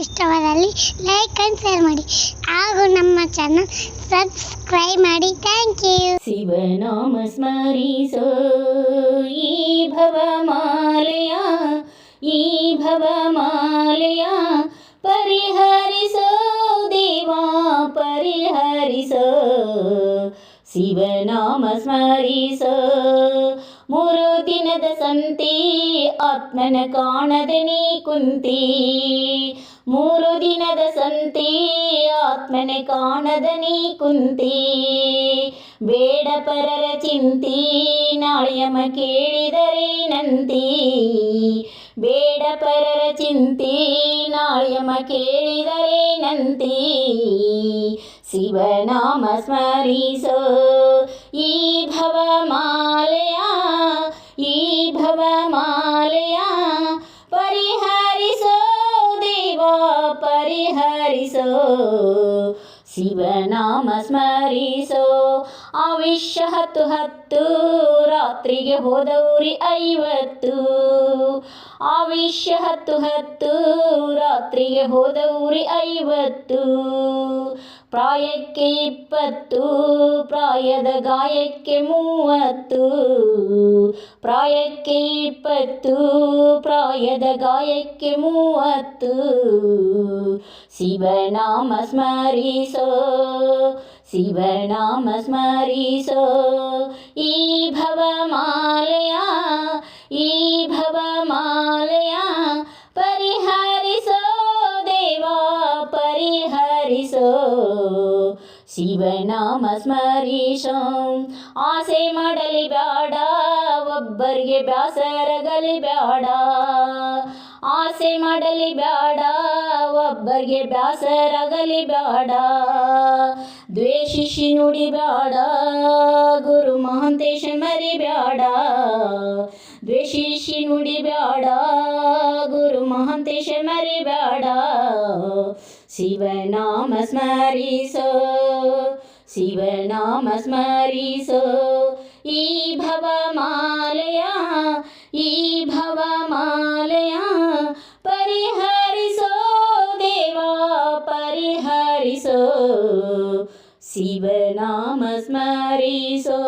ಇಷ್ಟವಾದಲ್ಲಿ like and share ಮಾಡಿ ಹಾಗೂ ನಮ್ಮ ಚಾನಲ್ ಸಬ್ಸ್ಕ್ರೈಬ್ ಮಾಡಿ. Thank you. ಶಿವನಾಮ ಸ್ಮರಿಸೋ ಈ ಭವಮಾಲೆಯ ಪರಿಹರಿಸೋ ದೇವಾ ಪರಿಹರಿಸೋ. ಶಿವನಾಮ ಸ್ಮರಿಸೋ ಮೂರು ದಿನದ ಸಂತಿ ಆತ್ಮನ ಕಾಣದೆ ನೀ ಕುಂತಿ. ಮೂರು ದಿನದ ಸಂತಿ ಆತ್ಮನ ಕಾಣದ ನೀ ಕುಂತಿ. ಬೇಡ ಪರರ ಚಿಂತಿ ನಾಳೆಯಮ ಕೇಳಿದರೆ ನಂತಿ. ಬೇಡ ಪರರ ಚಿಂತಿ ನಾಳೆಯಮ ಕೇಳಿದರೆ ನಂತಿ. ಶಿವನಾಮ ಸ್ಮರಿಸೋ ಈ ಭವಮಾಲೆಯ ಪರಿಹರಿಸೋ ದೇವಾ ಪರಿಹರಿಸೋ. ಶಿವನಾಮ ಸ್ಮರಿಸೋ ಆವಿಷ್ಯ 10 ರಾತ್ರಿಗೆ ಹೋದವ್ರಿ 50. ಆವಿಷ್ಯ 10 ರಾತ್ರಿಗೆ ಹೋದವ್ರಿ 50. ಪ್ರಾಯಕ್ಕೆ 20 ಪ್ರಾಯದ ಗಾಯಕ್ಕೆ 30. ಪ್ರಾಯಕ್ಕೆ 20 ಪ್ರಾಯದ ಗಾಯಕ್ಕೆ 30. ಶಿವನಾಮ ಸ್ಮರಿಸೋ ಶಿವನಾಮ ಸ್ಮರಿಸೋ ಈ ಭವಮಾಲೆಯ ಪರಿಹರಿಸೋ ದೇವಾ ಪರಿಹರಿಸೋ. ಶಿವನಾಮ ಸ್ಮರಿಸೋ ಆಸೆ ಮಾಡಲಿ ಬ್ಯಾಡ ಒಬ್ಬರಿಗೆ ಬ್ಯಾಸರಗಲಿ ಬ್ಯಾಡ. ಆಸೆ ಮಾಡಲಿ ಬ್ಯಾಡ ಒಬ್ಬರಿಗೆ ಬ್ಯಾಸರಗಲಿ ಬ್ಯಾಡ. ದ್ವೇಷಿಸಿ ನುಡಿ ಬ್ಯಾಡ ಗುರು ಮಹಾಂತೇಶ ಮರಿಬ್ಯಾಡ. ದ್ವೇಷಿಸಿ ನುಡಿ ಬ್ಯಾಡ ಗುರು ಮಹಾಂತೇಶ ಮರಿಬ್ಯಾಡ. ಶಿವನಾಮ ಸ್ಮರಿಸೋ ಶಿವನಾಮ ಸ್ಮರಿಸೋ ಈ ಭವಮಾಲೆಯ ಪರಿಹರಿಸೋ ದೇವಾ ಪರಿಹರಿಸೋ. ಶಿವನಾಮ ಸ್ಮರಿಸೋ.